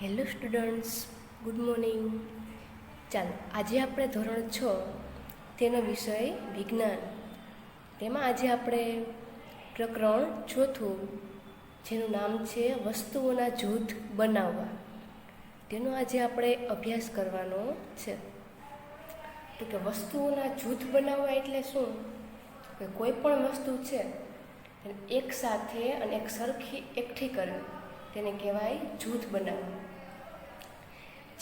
Hello students, good morning. ચાલો આજે આપણે ધોરણ 6 તેનો વિષય વિજ્ઞાન. તેમાં આજે આપણે પ્રકરણ 4 જેનું નામ છે વસ્તુઓના જૂથ બનાવવા, તેનો આજે આપણે અભ્યાસ કરવાનો છે. તો કે વસ્તુઓના જૂથ બનાવવા એટલે શું? કે કોઈ પણ વસ્તુ છે એક સાથે અને એક સરખી એકઠી કરવી, તેને કહેવાય જૂથ બનાવવું.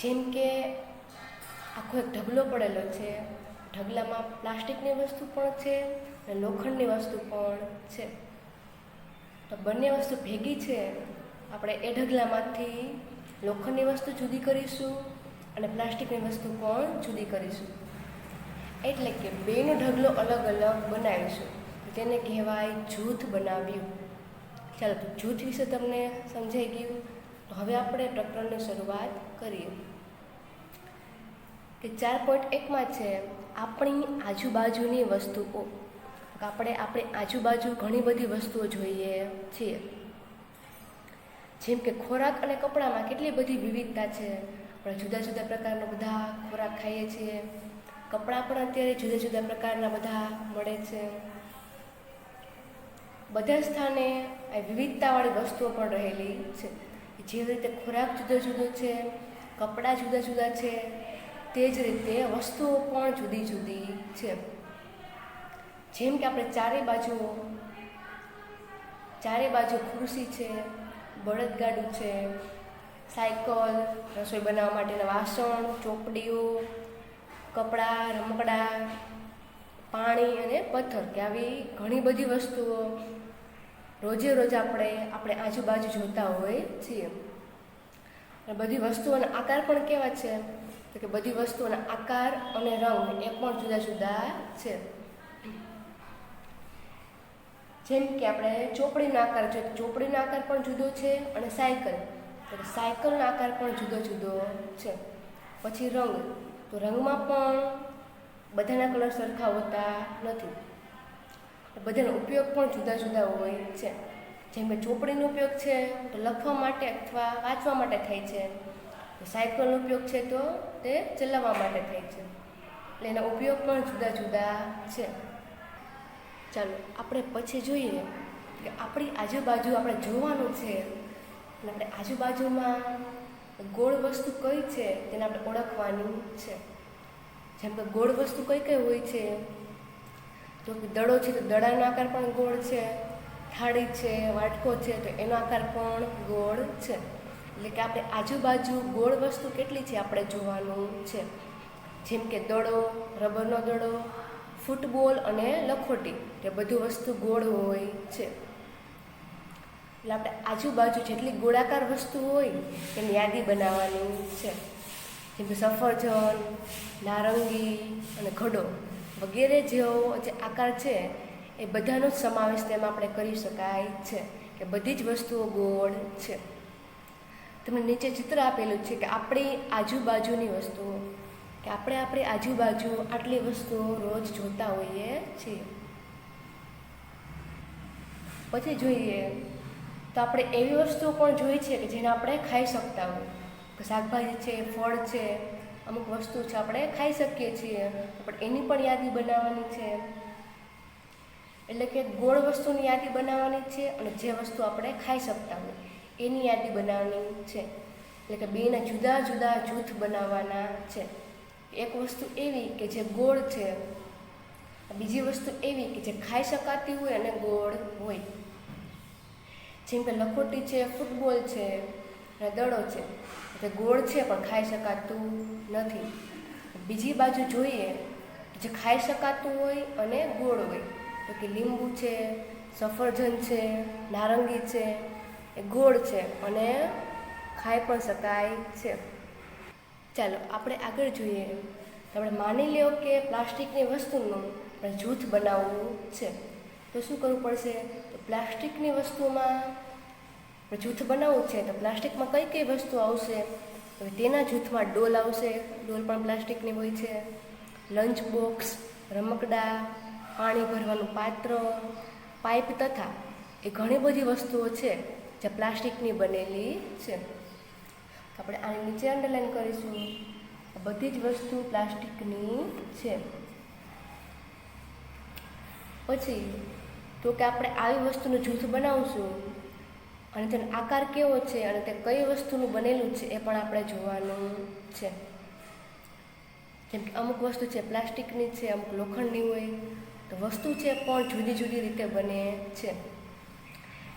જેમ કે આખો એક ઢગલો પડેલો છે, ઢગલામાં પ્લાસ્ટિકની વસ્તુ પણ છે અને લોખંડની વસ્તુ પણ છે. તો બંને વસ્તુ ભેગી છે, આપણે એ ઢગલામાંથી લોખંડની વસ્તુ જુદી કરીશું અને પ્લાસ્ટિકની વસ્તુ પણ જુદી કરીશું. એટલે કે બેનો ઢગલો અલગ અલગ બનાવીશું, તેને કહેવાય જૂથ બનાવ્યું. ચાલો, તો જૂથ વિશે તમને સમજાઈ ગયું. તો હવે આપણે પ્રકરણની શરૂઆત કરીએ. કે 4.1માં છે આપણી આજુબાજુની વસ્તુઓ. આપણે આપણી આજુબાજુ ઘણી બધી વસ્તુઓ જોઈએ છીએ. જેમ કે ખોરાક અને કપડામાં કેટલી બધી વિવિધતા છે. આપણે જુદા જુદા પ્રકારના બધા ખોરાક ખાઈએ છીએ. કપડાં પણ અત્યારે જુદા જુદા પ્રકારના બધા મળે છે. બધા સ્થાને આ વિવિધતાવાળી વસ્તુઓ પણ રહેલી છે. જેવી રીતે ખોરાક જુદો જુદો છે, કપડાં જુદા જુદા છે, તે જ રીતે વસ્તુઓ પણ જુદી જુદી છે. જેમ કે આપણે ચારે બાજુ ખુરશી છે, બળદગાડું છે, સાયકલ, રસોઈ બનાવવા માટેના વાસણ, ચોપડીઓ, કપડાં, રમકડાં, પાણી અને પથ્થર, કે આવી ઘણી બધી વસ્તુઓ રોજે રોજ આપણે આજુબાજુ જોતા હોઈએ છીએ. અને બધી વસ્તુઓના આકાર પણ કેવા છે? તો કે બધી વસ્તુઓના આકાર અને રંગ એ પણ જુદા જુદા છે. જેમ કે આપણે ચોપડીનો આકાર જોઈએ, ચોપડીનો આકાર પણ જુદો છે, અને સાયકલનો આકાર પણ જુદો જુદો છે. પછી રંગ, તો રંગમાં પણ બધાના કલર સરખા હોતા નથી, બધાનો ઉપયોગ પણ જુદા જુદા હોય છે. જેમ કે ચોપડીનો ઉપયોગ છે તો લખવા માટે અથવા વાંચવા માટે થાય છે. સાયકલનો ઉપયોગ છે તો તે ચલાવવા માટે થાય છે. એટલે એના ઉપયોગ પણ જુદા જુદા છે. ચાલો આપણે પછી જોઈએ કે આપણી આજુબાજુ આપણે જોવાનું છે. અને આપણે આજુબાજુમાં ગોળ વસ્તુ કઈ છે તેને આપણે ઓળખવાની છે. જેમ કે ગોળ વસ્તુ કઈ કઈ હોય છે? તો દડો છે તો દડાનો આકાર પણ ગોળ છે, થાળી છે, વાટકો છે તો એનો આકાર પણ ગોળ છે. એટલે કે આપણે આજુબાજુ ગોળ વસ્તુ કેટલી છે આપણે જોવાનું છે. જેમ કે દડો, રબરનો દડો, ફૂટબોલ અને લખોટી, તે બધું વસ્તુ ગોળ હોય છે. એટલે આપણે આજુબાજુ જેટલી ગોળાકાર વસ્તુ હોય તેની યાદી બનાવવાની છે. જેમ કે સફરજન, નારંગી અને ઘડો વગેરે જેવો જે આકાર છે એ બધાનો જ સમાવેશ તેમાં આપણે કરી શકાય છે, કે બધી જ વસ્તુઓ ગોળ છે. તમને નીચે ચિત્ર આપેલું છે કે આપણી આજુબાજુની વસ્તુઓ, કે આપણે આપણી આજુબાજુ આટલી વસ્તુઓ રોજ જોતા હોઈએ છીએ. પછી જોઈએ તો આપણે એવી વસ્તુઓ પણ જોઈ છે કે જેને આપણે ખાઈ શકતા હોય. કે શાકભાજી છે, ફળ છે, અમુક વસ્તુ છે આપણે ખાઈ શકીએ છીએ, પણ એની પણ યાદી બનાવવાની છે. એટલે કે ગોળ વસ્તુની યાદી બનાવવાની છે અને જે વસ્તુ આપણે ખાઈ શકતા હોય એની યાદી બનાવવાની છે. એટલે કે બેના જુદા જુદા જૂથ બનાવવાના છે. એક વસ્તુ એવી કે જે ગોળ છે, બીજી વસ્તુ એવી કે જે ખાઈ શકાતી હોય અને ગોળ હોય. જેમ કે લખોટી છે, ફૂટબોલ છે અને દડો છે, તે ગોળ છે પણ ખાઈ શકાતું નથી. બીજી બાજુ જોઈએ જે ખાઈ શકાતું હોય અને ગોળ હોય, તો કે લીંબુ છે, સફરજન છે, નારંગી છે, એ ગોળ છે અને ખાઈ પણ શકાય છે. ચાલો આપણે આગળ જોઈએ. આપણે માની લો કે પ્લાસ્ટિકની વસ્તુનું આપણે જૂથ બનાવવું છે. તો શું કરવું પડશે? તો પ્લાસ્ટિકની વસ્તુમાં જૂથ બનાવવું છે તો પ્લાસ્ટિકમાં કઈ કઈ વસ્તુ આવશે? તો તેના જૂથમાં ડોલ આવશે, ડોલ પણ પ્લાસ્ટિકની હોય છે. લંચ બોક્સ, રમકડાં, પાણી ભરવાનું પાત્ર, પાઇપ તથા એ ઘણી બધી વસ્તુઓ છે જે પ્લાસ્ટિકની બનેલી છે. આપણે આની નીચે અંડરલાઈન કરીશું. બધી જ વસ્તુ પ્લાસ્ટિકની છે. પછી તો કે આપણે આવી વસ્તુનું જૂથ બનાવશું અને તેનો આકાર કેવો છે અને તે કઈ વસ્તુનું બનેલું છે એ પણ આપણે જોવાનું છે. જેમ કે અમુક વસ્તુ છે પ્લાસ્ટિકની છે, અમુક લોખંડની હોય, તો વસ્તુ છે પણ જુદી જુદી રીતે બને છે.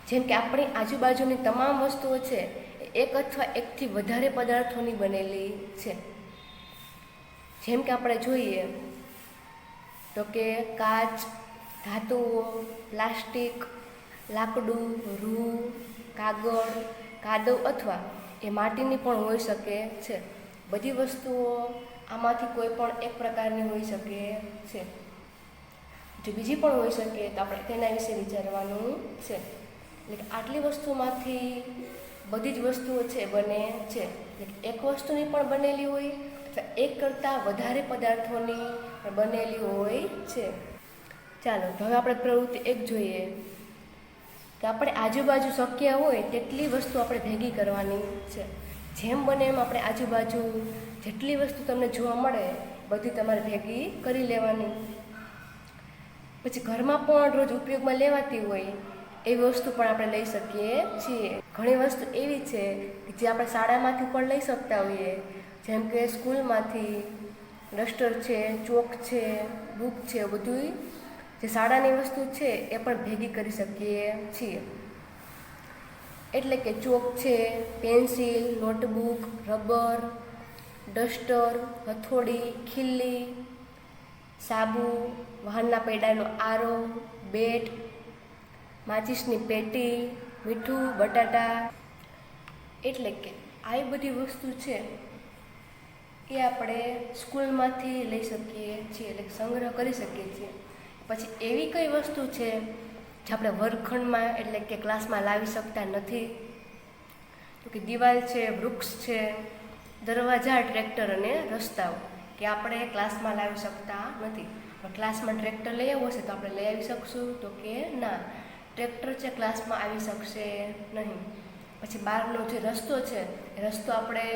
જેમ કે આપણી આજુબાજુની તમામ વસ્તુઓ છે એ એક અથવા એકથી વધારે પદાર્થોની બનેલી છે. જેમ કે આપણે જોઈએ તો કે કાચ, ધાતુઓ, પ્લાસ્ટિક, લાકડું, રૂ, કાગળ, કાદવ અથવા એ માટીની પણ હોઈ શકે છે. બધી વસ્તુઓ આમાંથી કોઈ પણ એક પ્રકારની હોઈ શકે છે. જો બીજી પણ હોઈ શકે તો આપણે તેના વિશે વિચારવાનું છે. એટલે કે આટલી વસ્તુમાંથી બધી જ વસ્તુઓ છે બને છે. એક વસ્તુની પણ બનેલી હોય અથવા એક કરતાં વધારે પદાર્થોની બનેલી હોય છે. ચાલો તો હવે આપણે પ્રવૃત્તિ 1 જોઈએ કે આપણે આજુબાજુ શક્ય હોય તેટલી વસ્તુ આપણે ભેગી કરવાની છે. જેમ બને એમ આપણે આજુબાજુ જેટલી વસ્તુ તમને જોવા મળે બધી તમારે ભેગી કરી લેવાની. પછી ઘરમાં પણ રોજ ઉપયોગમાં લેવાતી હોય એવી વસ્તુ પણ આપણે લઈ શકીએ છીએ. ઘણી વસ્તુ એવી છે કે જે આપણે શાળામાંથી પણ લઈ શકતા હોઈએ, જેમ કે સ્કૂલમાંથી ડસ્ટર છે, ચોક છે, બુક છે, બધું જે શાળાની વસ્તુ છે એ પણ ભેગી કરી શકીએ છીએ. એટલે કે ચોક છે, પેન્સિલ, નોટબુક, રબર, ડસ્ટર, હથોડી, ખીલ્લી, સાબુ, વાહનના પૈડાનો આરો, બેટ, માચીસની પેટી, મીઠું, બટાટા. એટલે કે આવી બધી વસ્તુ છે એ આપણે સ્કૂલમાંથી લઈ શકીએ છીએ, એટલે સંગ્રહ કરી શકીએ છીએ. પછી એવી કઈ વસ્તુ છે જે આપણે વર્ગખંડમાં એટલે કે ક્લાસમાં લાવી શકતા નથી? તો કે દિવાલ છે, વૃક્ષ છે, દરવાજા, ટ્રેક્ટર અને રસ્તાઓ કે આપણે ક્લાસમાં લાવી શકતા નથી. પણ ક્લાસમાં ટ્રેક્ટર લઈ આવવું હશે તો આપણે લઈ આવી શકશું? તો કે ના, ટ્રેક્ટર છે ક્લાસમાં આવી શકશે નહીં. પછી બહારનો જે રસ્તો છે એ રસ્તો આપણે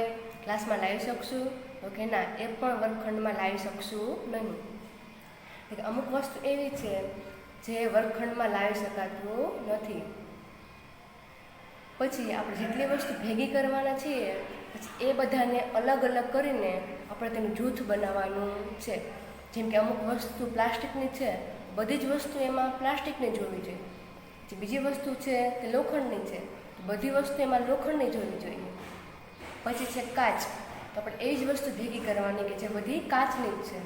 ક્લાસમાં લાવી શકશું? તો કે ના, એ પણ વર્ગખંડમાં લાવી શકશું નહીં. એટલે અમુક વસ્તુ એવી છે જે વર્ગખંડમાં લાવી શકાતું નથી. પછી આપણે જેટલી વસ્તુ ભેગી કરવાના છીએ પછી એ બધાને અલગ અલગ કરીને આપણે તેનું જૂથ બનાવવાનું છે. જેમ કે અમુક વસ્તુ પ્લાસ્ટિકની છે, બધી જ વસ્તુ એમાં પ્લાસ્ટિકની જ હોવી જોઈએ. જે બીજી વસ્તુ છે તે લોખંડની છે, બધી વસ્તુ એમાં લોખંડની જ હોવી જોઈએ. પછી છે કાચ, તો આપણે એવી જ વસ્તુ ભેગી કરવાની કે જે બધી કાચની જ છે.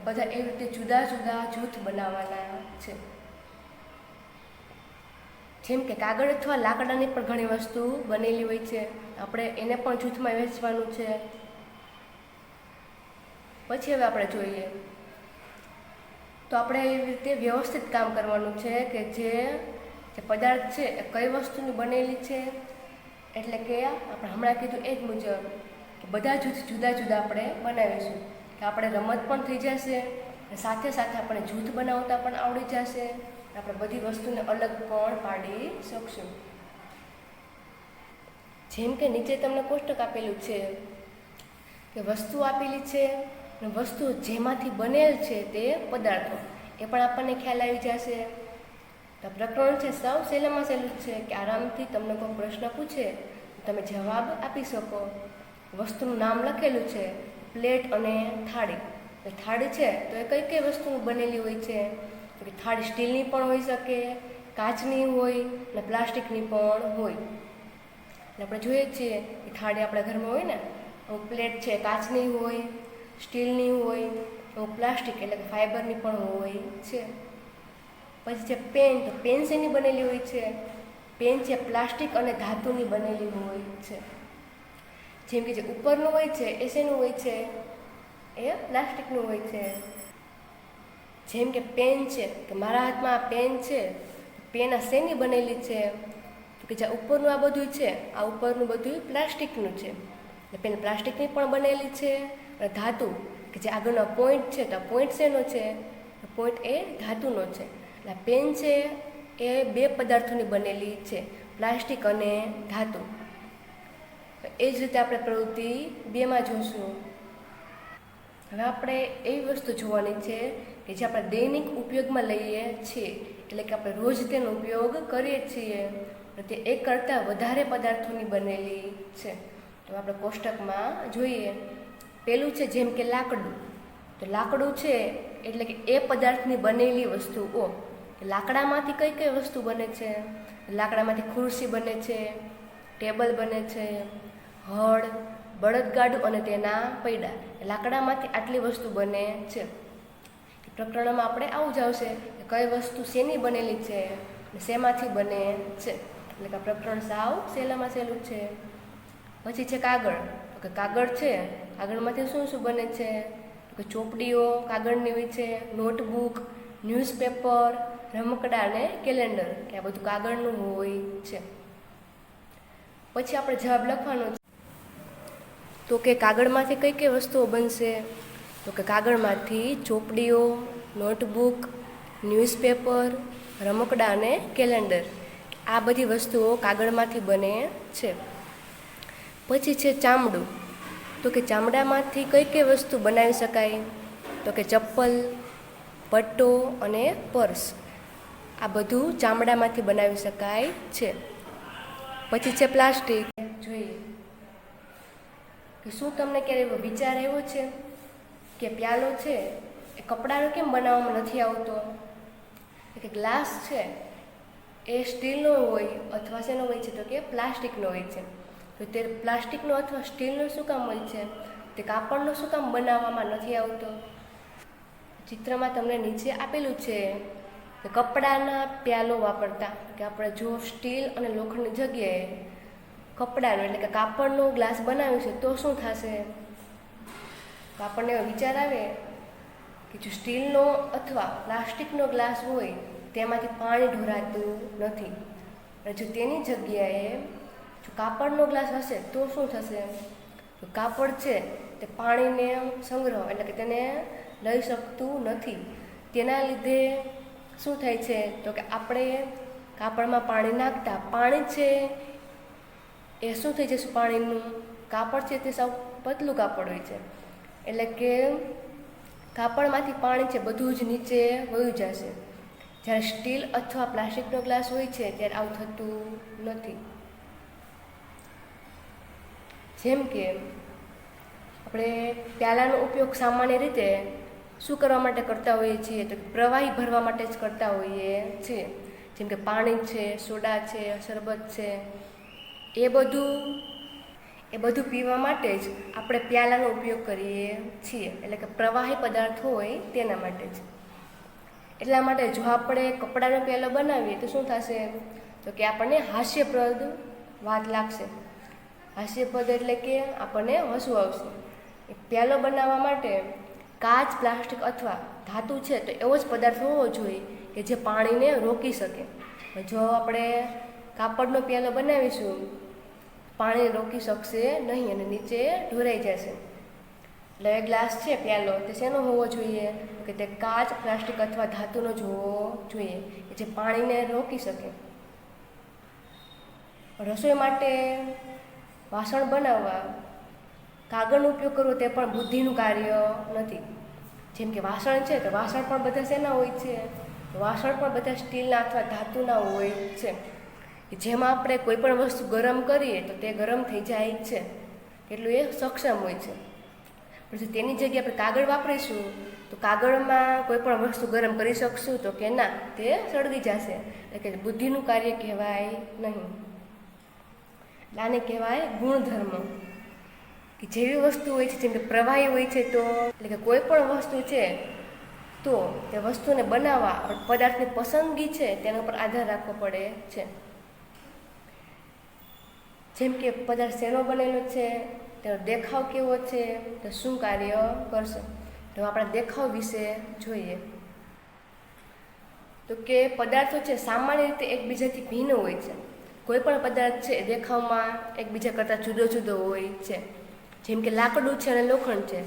બધા એવી રીતે જુદા જુદા જૂથ બનાવવાના છે. જેમ કે કાગળ અથવા લાકડાની પણ ઘણી વસ્તુ બનેલી હોય છે, આપણે એને પણ જૂથમાં વહેંચવાનું છે. પછી હવે આપણે જોઈએ તો આપણે એવી રીતે વ્યવસ્થિત કામ કરવાનું છે કે જે પદાર્થ છે એ કઈ વસ્તુની બનેલી છે. એટલે કે આપણે હમણાં કીધું એ જ મુજબ કે બધા જૂથ જુદા જુદા આપણે બનાવીશું કે આપણે રમત પણ થઈ જશે અને સાથે સાથે આપણે જૂથ બનાવતા પણ આવડી જશે. આપણે બધી વસ્તુને અલગ પણ પાડી શકશું. જેમ કે નીચે તમને કોષ્ટક આપેલું છે કે વસ્તુ આપેલી છે અને વસ્તુ જેમાંથી બનેલ છે તે પદાર્થો એ પણ આપણને ખ્યાલ આવી જશે. તો પ્રકરણ છે સાવ સહેલામાં સહેલું છે કે આરામથી તમને કોઈ પ્રશ્ન પૂછે તમે જવાબ આપી શકો. વસ્તુનું નામ લખેલું છે પ્લેટ અને થાળી. થાળી છે તો એ કઈ કઈ વસ્તુનું બનેલી હોય છે? તો કે થાળી સ્ટીલની પણ હોઈ શકે, કાચની હોય અને પ્લાસ્ટિકની પણ હોય. એટલે આપણે જોઈએ છીએ કે થાળી આપણા ઘરમાં હોય ને, પ્લેટ છે કાચની હોય, સ્ટીલની હોય, પ્લાસ્ટિક એટલે કે ફાઇબરની પણ હોય છે. પછી છે પેન, તો પેન શેની બનેલી હોય છે? પેન છે પ્લાસ્ટિક અને ધાતુની બનેલી હોય છે. જેમ કે જે ઉપરનું હોય છે એ શેનું હોય છે? એ પ્લાસ્ટિકનું હોય છે. જેમ કે પેન છે કે મારા હાથમાં આ પેન છે, પેન આ શેની બનેલી છે? તો કે જે ઉપરનું આ બધું છે આ ઉપરનું બધું પ્લાસ્ટિકનું છે. એટલે પેન પ્લાસ્ટિકની પણ બનેલી છે. અને ધાતુ કે જે આગળનો પોઈન્ટ છે તો પોઈન્ટ શેનો છે? પોઈન્ટ એ ધાતુનો છે. એટલે પેન છે એ બે પદાર્થોની બનેલી છે, પ્લાસ્ટિક અને ધાતુ. એ જ રીતે આપણે પ્રવૃત્તિ 2માં જોશું. હવે આપણે એવી વસ્તુ જોવાની છે કે જે આપણે દૈનિક ઉપયોગમાં લઈએ છીએ, એટલે કે આપણે રોજ તેનો ઉપયોગ કરીએ છીએ, તે એક કરતાં વધારે પદાર્થોની બનેલી છે. તો આપણે કોષ્ટકમાં જોઈએ. પેલું છે જેમ કે લાકડું. તો લાકડું છે એટલે કે એ પદાર્થની બનેલી વસ્તુઓ. લાકડામાંથી કઈ કઈ વસ્તુ બને છે? લાકડામાંથી ખુરશી બને છે, ટેબલ બને છે, હળ, બળદગાડું અને તેના પૈડા. લાકડામાંથી આટલી વસ્તુ બને છે. પ્રકરણમાં આપણે આવું જ આવશે કે કઈ વસ્તુ શેની બનેલી છે અને શેમાંથી બને છે. એટલે કે પ્રકરણ સાવ સહેલામાં સહેલું છે. પછી છે કાગળ. તો કે કાગળ છે, કાગળમાંથી શું શું બને છે? તો કે ચોપડીઓ કાગળની હોય છે, નોટબુક, ન્યૂઝપેપર, રમકડા અને કેલેન્ડર, કે આ બધું કાગળનું હોય છે. પછી આપણે જવાબ લખવાનો છે. તો કે કાગળમાંથી કઈ કઈ વસ્તુઓ બનશે? તો કે કાગળમાંથી ચોપડીઓ, નોટબુક, ન્યૂઝપેપર, રમકડા અને કેલેન્ડર, આ બધી વસ્તુઓ કાગળમાંથી બને છે. પછી છે ચામડું. તો કે ચામડામાંથી કઈ કઈ વસ્તુ બનાવી શકાય? તો કે ચપ્પલ, પટ્ટો અને પર્સ, આ બધું ચામડામાંથી બનાવી શકાય છે. પછી છે પ્લાસ્ટિક. જોઈએ કે શું તમને ક્યારે એવો વિચાર આવ્યો છે કે પ્યાલો છે એ કપડાનો કેમ બનાવવામાં નથી આવતો? કે ગ્લાસ છે એ સ્ટીલનો હોય અથવા શેનો હોય છે? તો કે પ્લાસ્ટિકનો હોય છે. તો તે પ્લાસ્ટિકનો અથવા સ્ટીલનો શું કામ હોય છે? તે કાપડનો શું કામ બનાવવામાં નથી આવતો? ચિત્રમાં તમને નીચે આપેલું છે કે કપડાના પ્યાલો વાપરતા, કે આપણે જો સ્ટીલ અને લોખંડની જગ્યાએ કપડાનો એટલે કે કાપડનો ગ્લાસ બનાવીશું તો શું થશે? તો આપણને એવો વિચાર આવે કે જો સ્ટીલનો અથવા પ્લાસ્ટિકનો ગ્લાસ હોય તેમાંથી પાણી ઢોરાતું નથી, અને જો તેની જગ્યાએ જો કાપડનો ગ્લાસ હશે તો શું થશે? તો કાપડ છે તે પાણીને સંગ્રહ એટલે કે તેને લઈ શકતું નથી. તેના લીધે શું થાય છે? તો કે આપણે કાપડમાં પાણી નાખતા પાણી છે એ શું થઈ જશે? પાણીનું કાપડ છે તે સાવ પતલું કાપડ હોય છે, એટલે કે કાપડમાંથી પાણી છે બધું જ નીચે વયું જશે. જ્યારે સ્ટીલ અથવા પ્લાસ્ટિકનો ગ્લાસ હોય છે ત્યારે આવું થતું નથી. જેમ કે આપણે પ્યાલાનો ઉપયોગ સામાન્ય રીતે શું કરવા માટે કરતા હોઈએ છીએ? તો પ્રવાહી ભરવા માટે જ કરતા હોઈએ છીએ. જેમ કે પાણી છે, સોડા છે, શરબત છે, એ બધું પીવા માટે જ આપણે પ્યાલાનો ઉપયોગ કરીએ છીએ, એટલે કે પ્રવાહી પદાર્થ હોય તેના માટે જ. એટલા માટે જો આપણે કપડાનો પ્યાલો બનાવીએ તો શું થશે? તો કે આપણને હાસ્યપ્રદ વાત લાગશે. હાસ્યપ્રદ એટલે કે આપણને હસવું આવશે. એક પ્યાલો બનાવવા માટે કાચ, પ્લાસ્ટિક અથવા ધાતુ છે તો એવો જ પદાર્થ હોવો જોઈએ કે જે પાણીને રોકી શકે. જો આપણે કાપડનો પ્યાલો બનાવીશું, પાણી રોકી શકશે નહીં અને નીચે ઢોરાઈ જશે. એટલે ગ્લાસ છે પ્યાલો તે શેનો હોવો જોઈએ? કે તે કાચ, પ્લાસ્ટિક અથવા ધાતુનો જ હોવો જોઈએ કે જે પાણીને રોકી શકે. રસોઈ માટે વાસણ બનાવવા કાગળનો ઉપયોગ કરવો તે પણ બુદ્ધિનું કાર્ય નથી. જેમ કે વાસણ છે તો વાસણ પણ બધા શેના હોય છે? વાસણ પણ બધા સ્ટીલના અથવા ધાતુના હોય છે, જેમાં આપણે કોઈ પણ વસ્તુ ગરમ કરીએ તો તે ગરમ થઈ જાય છે, એટલું એ સક્ષમ હોય છે. પછી તેની જગ્યાએ આપણે કાગળ વાપરીશું તો કાગળમાં કોઈ પણ વસ્તુ ગરમ કરી શકશું? તો કે ના, તે સળગી જશે. એટલે કે બુદ્ધિનું કાર્ય કહેવાય નહીં. આને કહેવાય ગુણધર્મ. કે જેવી વસ્તુ હોય છે, જેમ કે પ્રવાહી હોય છે, તો એટલે કે કોઈ પણ વસ્તુ છે તો તે વસ્તુને બનાવવા પદાર્થની પસંદગી છે તેના પર આધાર રાખવો પડે છે. જેમ કે પદાર્થ શેનો બનેલો છે, તેનો દેખાવ કેવો છે, તો શું કાર્ય કરશે? તો આપણે દેખાવ વિશે જોઈએ. તો કે પદાર્થો છે સામાન્ય રીતે એકબીજાથી ભિન્ન હોય છે. કોઈ પણ પદાર્થ છે દેખાવમાં એકબીજા કરતાં જુદો જુદો હોય છે. જેમ કે લાકડું છે અને લોખંડ છે,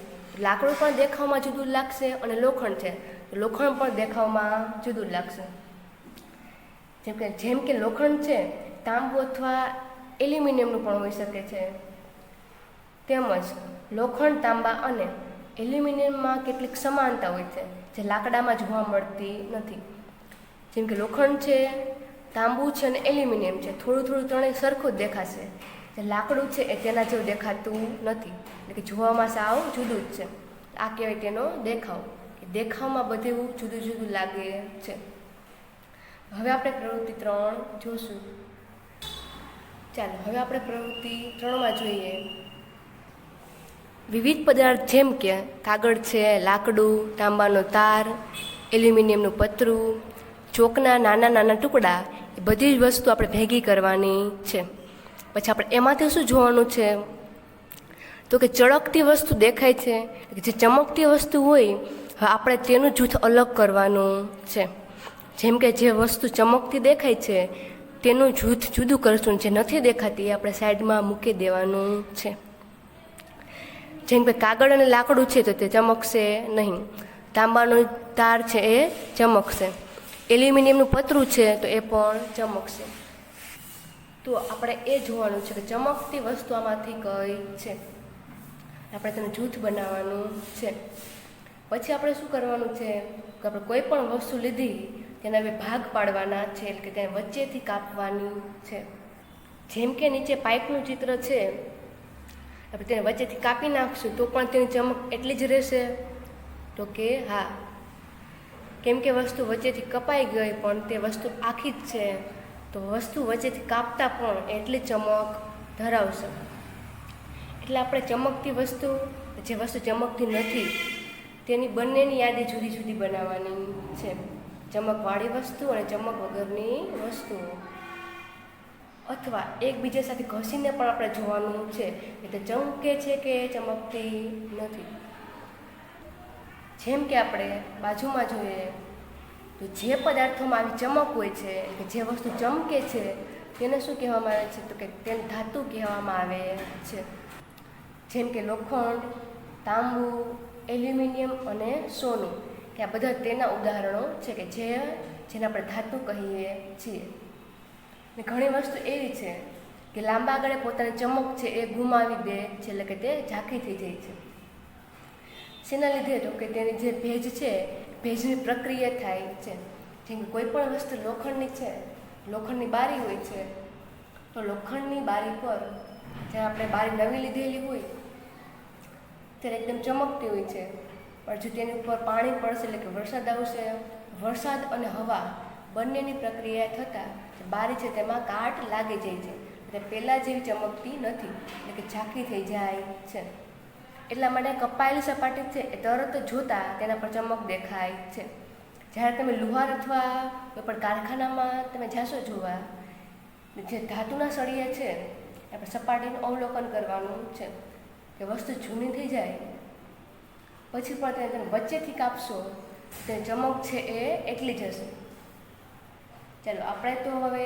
લાકડું પણ દેખાવમાં જુદું લાગશે અને લોખંડ છે તો લોખંડ પણ દેખાવમાં જુદું લાગશે. જેમ કે લોખંડ છે તાંબુ અથવા એલ્યુમિનિયમનું પણ હોઈ શકે છે. તેમજ લોખંડ, તાંબા અને એલ્યુમિનિયમમાં કેટલીક સમાનતા હોય છે જે લાકડામાં જોવા મળતી નથી. જેમ કે લોખંડ છે, તાંબુ છે અને એલ્યુમિનિયમ છે, થોડું થોડું ત્રણેય સરખું જ દેખાશે. જે લાકડું છે એ તેના જેવું દેખાતું નથી, એટલે કે જોવામાં સાવ જુદું જ છે. આ કહેવાય તેનો દેખાવ, કે દેખાવમાં બધું જુદું જુદું લાગે છે. હવે આપણે પ્રવૃત્તિ 3 જોશું. ચાલો હવે આપણે પ્રવૃત્તિ 3માં જોઈએ. વિવિધ પદાર્થ જેમ કે કાગળ છે, લાકડું, તાંબાનો તાર, એલ્યુમિનિયમનું પતરું, ચોકના નાના નાના ટુકડા, એ બધી જ વસ્તુ આપણે ભેગી કરવાની છે. પછી આપણે એમાંથી શું જોવાનું છે, તો કે ચળકતી વસ્તુ દેખાય છે, જે ચમકતી વસ્તુ હોય આપણે તેનું જૂથ અલગ કરવાનું છે. જેમ કે જે વસ્તુ ચમકતી દેખાય છે તેનું જૂથ જુદું કરશું, જે નથી દેખાતી એ આપણે સાઈડમાં મૂકી દેવાનું છે. જેમ કે કાગળ અને લાકડું છે તો તે ચમકશે નહીં, તાંબાનો તાર છે એ ચમકશે, એલ્યુમિનિયમનું પતરું છે તો એ પણ ચમકશે. તો આપણે એ જોવાનું છે કે ચમકતી વસ્તુ આમાંથી કઈ છે, આપણે તેનું જૂથ બનાવવાનું છે. પછી આપણે શું કરવાનું છે કે આપણે કોઈ પણ વસ્તુ લીધી તેના બે ભાગ પાડવાના છે, એટલે કે તેને વચ્ચેથી કાપવાની છે. જેમ કે નીચે પાઇપનું ચિત્ર છે, આપણે તેને વચ્ચેથી કાપી નાખશું તો પણ તેની ચમક એટલી જ રહેશે, તો કે હા, કેમ કે વસ્તુ વચ્ચેથી કપાઈ ગઈ પણ તે વસ્તુ આખી જ છે, તો વસ્તુ વચ્ચેથી કાપતા પણ એટલી ચમક ધરાવશે. એટલે આપણે ચમકતી વસ્તુ, જે વસ્તુ ચમકતી નથી તેની બંનેની યાદી જુદી જુદી બનાવવાની છે. ચમકવાળી વસ્તુ અને ચમક વગરની વસ્તુઓ, અથવા એકબીજા સાથે ઘસીને પણ આપણે જોવાનું છે કે તે ચમકે છે કે ચમકતી નથી. જેમ કે આપણે બાજુમાં જોઈએ તો જે પદાર્થોમાં આવી ચમક હોય છે, કે જે વસ્તુ ચમકે છે તેને શું કહેવામાં આવે છે, તો કે તેને ધાતુ કહેવામાં આવે છે. જેમ કે લોખંડ, તાંબુ, એલ્યુમિનિયમ અને સોનું, કે આ બધા તેના ઉદાહરણો છે કે જેને આપણે ધાતુ કહીએ છીએ. ને ઘણી વસ્તુ એવી છે કે લાંબા ગાળે પોતાની ચમક છે એ ગુમાવી દે છે, એટલે કે તે ઝાંખી થઈ જાય છે. શેના લીધે, તો કે તેની જે ભેજ છે, ભેજની પ્રક્રિયા થાય છે. જેમ કે કોઈ પણ વસ્તુ લોખંડની છે, લોખંડની બારી હોય છે, તો લોખંડની બારી પર જ્યારે આપણે બારી નવી લીધેલી હોય ત્યારે એકદમ ચમકતી હોય છે, પણ જો તેની ઉપર પાણી પડશે, એટલે કે વરસાદ આવશે, વરસાદ અને હવા બંનેની પ્રક્રિયા થતાં બારી છે તેમાં કાટ લાગી જાય છે, એટલે પહેલાં જેવી ચમકતી નથી, એટલે કે ઝાંખી થઈ જાય છે. એટલા માટે કપાયેલી સપાટી છે એ તરત જોતાં તેના પર ચમક દેખાય છે. જ્યારે તમે લુહાર અથવા કોઈ પણ કારખાનામાં તમે જાશો જોવા, જે ધાતુના સળિયા છે આપણે સપાટીનું અવલોકન કરવાનું છે કે વસ્તુ જૂની થઈ જાય પછી પણ તમે વચ્ચેથી કાપશો તેની ચમક છે એ એટલી જ હશે. ચાલો આપણે તો હવે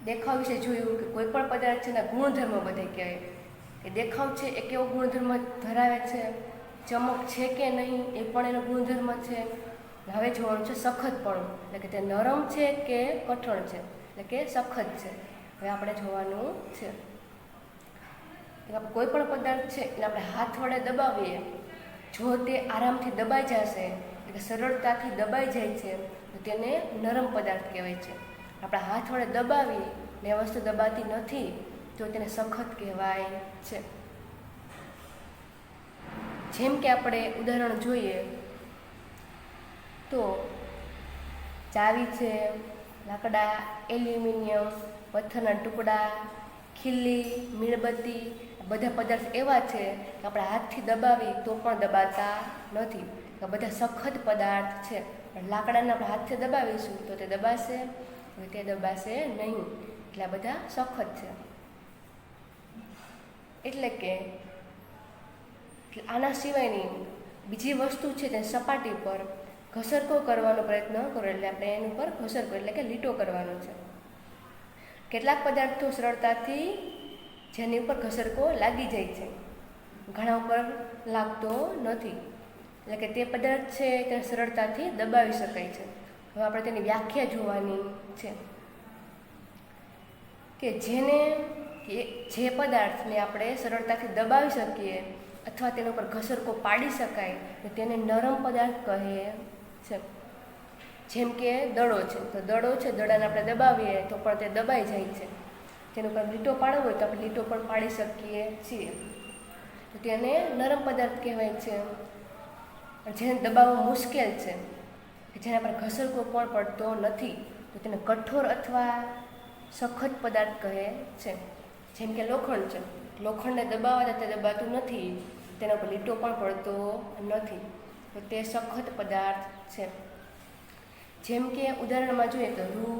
દેખાવ વિશે જોયું કે કોઈ પણ પદાર્થ છે એના ગુણધર્મ બધા કહેવાય, કે દેખાવ છે એ કેવો ગુણધર્મ ધરાવે છે, ચમક છે કે નહીં એ પણ એનો ગુણધર્મ છે. હવે જોવાનું છે સખતપણું, એટલે કે તે નરમ છે કે કઠણ છે, એટલે કે સખત છે. હવે આપણે જોવાનું છે કોઈ પણ પદાર્થ છે એને આપણે હાથ વડે દબાવીએ, જો તે આરામથી દબાઈ જશે, એટલે કે સરળતાથી દબાઈ જાય છે, તો તેને નરમ પદાર્થ કહેવાય છે. આપણા હાથ વડે દબાવીએ ને એ વસ્તુ દબાતી નથી તો તેને સખત કહેવાય છે. જેમ કે આપણે ઉદાહરણ જોઈએ તો ચાવી છે, લાકડા, એલ્યુમિનિયમ, પથ્થરના ટુકડા, ખીલ્લી, મીણબત્તી, બધા પદાર્થ એવા છે કે આપણે હાથથી દબાવી તો પણ દબાતા નથી, કે બધા સખત પદાર્થ છે. પણ લાકડાને આપણે હાથથી દબાવીશું તો તે દબાશે, તે દબાશે નહીં, એટલે આ બધા સખત છે. એટલે કે આના સિવાયની બીજી વસ્તુ છે તે સપાટી પર ઘસરકો કરવાનો પ્રયત્ન કરો, એટલે આપણે એની ઉપર ઘસરકો એટલે કે લીટો કરવાનો છે. કેટલાક પદાર્થો સરળતાથી જેની ઉપર ઘસરકો લાગી જાય છે, ઘણા ઉપર લાગતો નથી, એટલે કે તે પદાર્થ છે તેને સરળતાથી દબાવી શકાય છે. હવે આપણે તેની વ્યાખ્યા જોવાની છે કે જેને કે જે પદાર્થને આપણે સરળતાથી દબાવી શકીએ અથવા તેના ઉપર ઘસરકો પાડી શકાય તો તેને નરમ પદાર્થ કહે છે. જેમ કે દડો છે, તો દડો છે, દડાને આપણે દબાવીએ તો પણ તે દબાઈ જાય છે. તેના ઉપર લીટો પાડવો હોય તો આપણે લીટો પણ પાડી શકીએ છીએ, તો તેને નરમ પદાર્થ કહેવાય છે. જેને દબાવવો મુશ્કેલ છે, કે જેના પર ઘસરકો પણ પડતો નથી, તો તેને કઠોર અથવા સખત પદાર્થ કહે છે. જેમ કે લોખંડ છે, લોખંડને દબાવવા તે દબાતું નથી, તેના પર લીટો પણ પડતો નથી, તો તે સખત પદાર્થ છે. જેમ કે ઉદાહરણમાં જોઈએ તો રૂ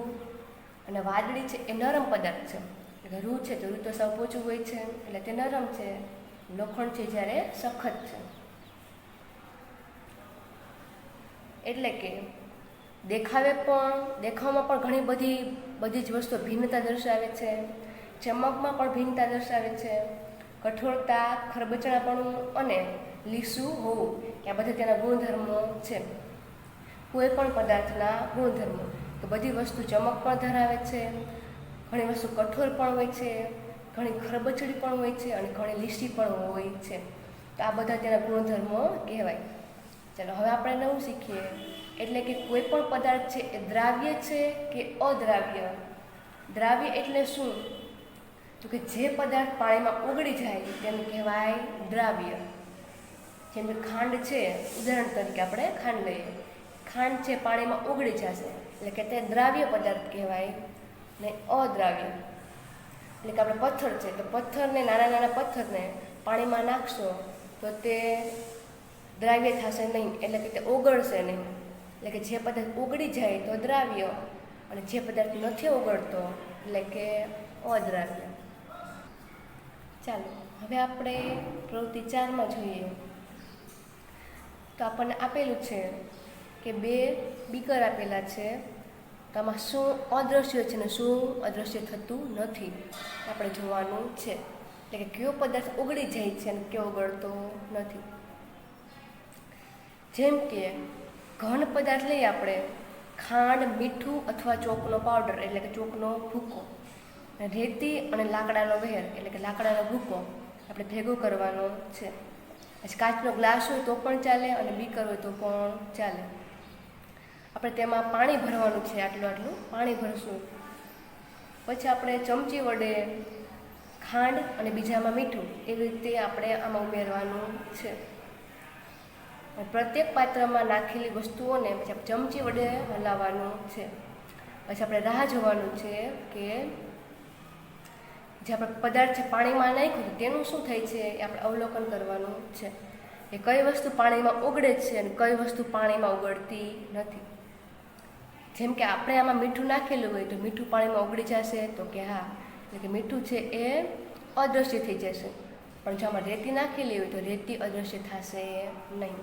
અને વાદળી છે એ નરમ પદાર્થ છે. એટલે રૂ છે તો રૂ તો સાવ પોચું હોય છે એટલે તે નરમ છે, લોખંડ છે જ્યારે સખત છે. એટલે કે દેખાવમાં પણ ઘણી બધી જ વસ્તુઓ ભિન્નતા દર્શાવે છે. ચમકમાં પણ ભિન્નતા દર્શાવે છે. કઠોરતા, ખરબચડાપણું અને લીસું હોવું, આ બધા તેના ગુણધર્મો છે. કોઈ પણ પદાર્થના ગુણધર્મો, તો બધી વસ્તુ ચમક પણ ધરાવે છે, ઘણી વસ્તુ કઠોર પણ હોય છે, ઘણી ખરબચડી પણ હોય છે અને ઘણી લીસી પણ હોય છે. તો આ બધા તેના ગુણધર્મો કહેવાય. ચાલો હવે આપણે નવું શીખીએ. એટલે કે કોઈ પણ પદાર્થ છે એ દ્રાવ્ય છે કે અદ્રાવ્ય. દ્રાવ્ય એટલે શું? તો કે જે પદાર્થ પાણીમાં ઓગળી જાય તેને કહેવાય દ્રાવ્ય. જેમ કે ખાંડ છે, ઉદાહરણ તરીકે આપણે ખાંડ લઈએ. ખાંડ છે પાણીમાં ઓગળી જશે એટલે કે તે દ્રાવ્ય પદાર્થ કહેવાય ને અદ્રાવ્ય. એટલે કે આપણે પથ્થર છે તો પથ્થરને, નાના પથ્થરને પાણીમાં નાખશો તો તે દ્રાવ્ય થશે નહીં, એટલે કે તે ઓગળશે નહીં. એટલે કે જે પદાર્થ ઓગળી જાય તો દ્રાવ્ય અને જે પદાર્થ નથી ઓગળતો એટલે કે અદ્રાવ્ય. ચાલો હવે આપણે પ્રવૃત્તિ 4માં જોઈએ. તો આપણને આપેલું છે કે 2 બીકર આપેલા છે, તો આમાં શું અદૃશ્ય છે ને શું અદૃશ્ય થતું નથી આપણે જોવાનું છે. એટલે કે કયો પદાર્થ ઓગળી જાય છે અને કયો ઓગળતો નથી. જેમ કે ઘન પદાર્થ લઈએ આપણે, ખાંડ, મીઠું અથવા ચોકનો પાવડર એટલે કે ચોકનો ભૂકો, રેતી અને લાકડાનો વહેર એટલે કે લાકડાનો ભૂકો આપણે ભેગો કરવાનો છે. પછી કાચનો ગ્લાસ હોય તો પણ ચાલે અને બીકર હોય તો પણ ચાલે. આપણે તેમાં પાણી ભરવાનું છે, આટલું પાણી ભરશું. પછી આપણે ચમચી વડે ખાંડ અને બીજામાં મીઠું એવી રીતે આપણે આમાં ઉમેરવાનું છે. પ્રત્યેક પાત્રમાં નાખેલી વસ્તુઓને પછી ચમચી વડે હલાવવાનું છે. પછી આપણે રાહ જોવાનું છે કે જે આપણે પદાર્થ છે પાણીમાં નાખ્યું તેનું શું થાય છે એ આપણે અવલોકન કરવાનું છે. એ કઈ વસ્તુ પાણીમાં ઓગળે છે અને કઈ વસ્તુ પાણીમાં ઓગળતી નથી. જેમ કે આપણે આમાં મીઠું નાખેલું હોય તો મીઠું પાણીમાં ઓગળી જશે, તો કે હા, એટલે કે મીઠું છે એ અદૃશ્ય થઈ જશે. પણ જો આમાં રેતી નાખેલી હોય તો રેતી અદૃશ્ય થશે નહીં.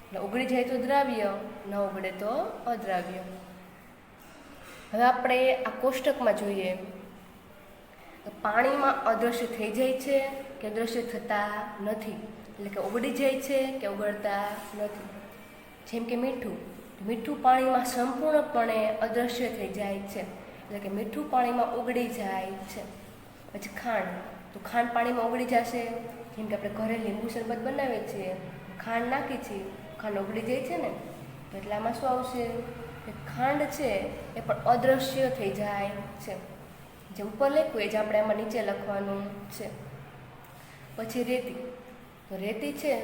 એટલે ઓગળી જાય તો દ્રાવ્ય, ન ઓગળે તો અદ્રાવ્ય. હવે આપણે આ કોષ્ટકમાં જોઈએ. પાણીમાં અદૃશ્ય થઈ જાય છે કે અદૃશ્ય થતા નથી, એટલે કે ઓગળી જાય છે કે ઓગળતા નથી. જેમ કે મીઠું પાણીમાં સંપૂર્ણપણે અદૃશ્ય થઈ જાય છે, એટલે કે મીઠું પાણીમાં ઓગળી જાય છે. પછી ખાંડ પાણીમાં ઓગળી જશે. જેમ કે આપણે ઘરે લીંબુ શરબત બનાવીએ છીએ, ખાંડ નાખી છીએ, ખાંડ ઓગળી જાય છે ને, તો એટલે આમાં શું આવશે કે ખાંડ છે એ પણ અદૃશ્ય થઈ જાય છે. જે ઉપર લખ્યું એ જ આપણે આમાં નીચે લખવાનું છે. પછી રેતી છે,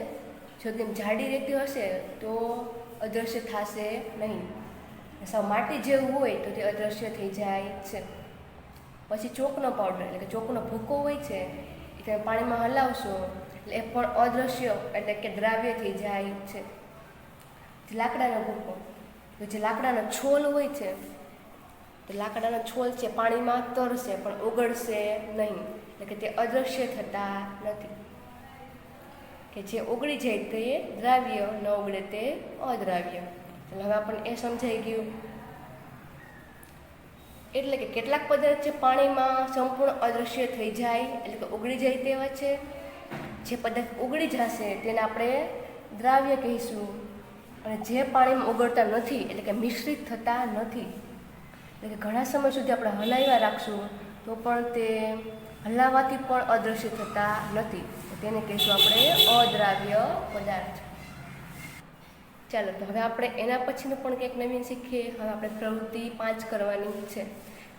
જો તેમ જાડી રેતી હશે તો અદૃશ્ય થશે નહીં. સાવ માટી જેવું હોય તો તે અદૃશ્ય થઈ જાય છે. પછી ચોકનો પાવડર એટલે કે ચોકનો ભૂકો હોય છે, એ તમે પાણીમાં હલાવશો એટલે એ પણ અદૃશ્ય એટલે કે દ્રાવ્ય થઈ જાય છે. લાકડાનો ભૂકો, તો જે લાકડાનો છોલ હોય છે, તો લાકડાનો છોલ છે પાણીમાં તરશે પણ ઓગળશે નહીં, એટલે કે તે અદૃશ્ય થતા નથી. કે જે ઓગળી જાય તે દ્રાવ્ય, ન ઓગળે તે અદ્રાવ્ય. એટલે હવે આપણને એ સમજાઈ ગયું. એટલે કે કેટલાક પદાર્થ છે પાણીમાં સંપૂર્ણ અદૃશ્ય થઈ જાય એટલે કે ઓગળી જાય તેવા છે. જે પદાર્થ ઓગળી જશે તેને આપણે દ્રાવ્ય કહીશું, અને જે પાણીમાં ઓગળતા નથી એટલે કે મિશ્રિત થતા નથી, એટલે કે ઘણા સમય સુધી આપણે હલાવ્યા રાખશું તો પણ તે હલાવાથી પણ અદૃશ્ય થતા નથી, તેને કહીશું આપણે અદ્રાવ્ય પદાર્થ. ચાલો, તો હવે આપણે એના પછીનું પણ કંઈક નવીન શીખીએ. હવે આપણે પ્રવૃત્તિ 5 કરવાની છે.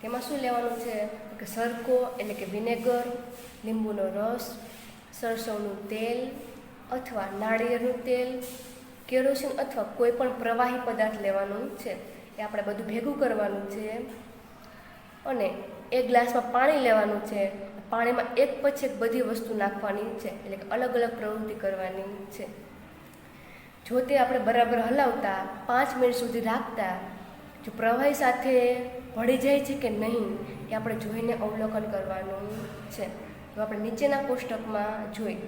તેમાં શું લેવાનું છે કે સરકો એટલે કે વિનેગર, લીંબુનો રસ, સરસવનું તેલ અથવા નાળિયેરનું તેલ, કેરોસીન અથવા કોઈ પણ પ્રવાહી પદાર્થ લેવાનું છે. એ આપણે બધું ભેગું કરવાનું છે અને એક ગ્લાસમાં પાણી લેવાનું છે. પાણીમાં એક પછી એક બધી વસ્તુ નાખવાની છે, એટલે કે અલગ અલગ પ્રવૃત્તિ કરવાની છે. જો તે આપણે બરાબર હલાવતા 5 મિનિટ સુધી રાખતા જો પ્રવાહી સાથે ભળી જાય છે કે નહીં એ આપણે જોઈને અવલોકન કરવાનું છે. તો આપણે નીચેના કોષ્ટકમાં જોઈ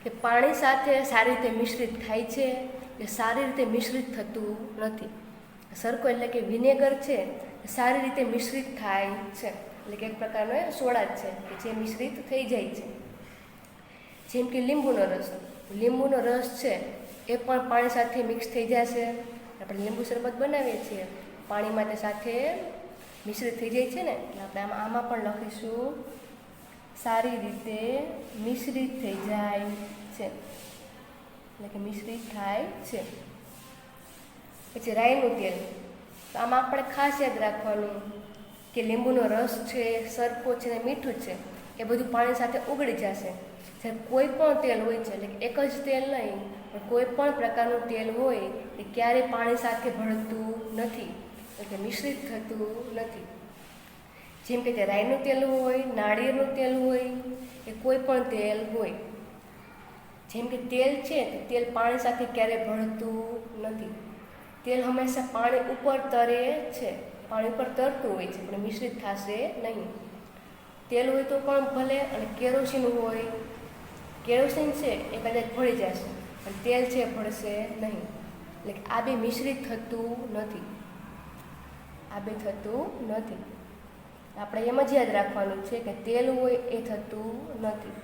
કે પાણી સાથે સારી રીતે મિશ્રિત થાય છે કે સારી રીતે મિશ્રિત થતું નથી. સરકો એટલે કે વિનેગર છે સારી રીતે મિશ્રિત થાય છે, એટલે કે એક પ્રકારનો સોડા જ છે કે જે મિશ્રિત થઈ જાય છે. જેમ કે લીંબુનો રસ છે એ પણ પાણી સાથે મિક્સ થઈ જશે. આપણે લીંબુ શરબત બનાવીએ છીએ, પાણીમાં તે સાથે મિશ્રિત થઈ જાય છે ને, એટલે આપણે આમાં પણ લખીશું સારી રીતે મિશ્રિત થઈ જાય છે, એટલે કે મિશ્રિત થાય છે. પછી રાઈનું તેલ, તો આમાં આપણે ખાસ યાદ રાખવાનું કે લીંબુનો રસ છે, સરકો છે ને મીઠું છે એ બધું પાણી સાથે ઓગળી જશે. જ્યારે કોઈ પણ તેલ હોય છે, એટલે એક જ તેલ નહીં પણ કોઈ પણ પ્રકારનું તેલ હોય એ ક્યારેય પાણી સાથે ભળતું નથી, એટલે મિશ્રિત થતું નથી. જેમ કે તે રાઈનું તેલ હોય, નાળિયેરનું તેલ હોય કે કોઈ પણ તેલ હોય. જેમ કે તેલ છે તેલ પાણી સાથે ક્યારેય ભળતું નથી. તેલ હંમેશા પાણી ઉપર તરે છે, પાણી ઉપર તરતું હોય છે પણ મિશ્રિત થશે નહીં. તેલ હોય તો પણ ભલે, અને કેરોસીન હોય, કેરોસીન છે એ કદાચ ભળી જશે પણ તેલ છે ભળશે નહીં. એટલે કે આ બે મિશ્રિત થતું નથી, આ બે થતું નથી. આપણે એમ જ યાદ રાખવાનું છે કે તેલ હોય એ થતું નથી.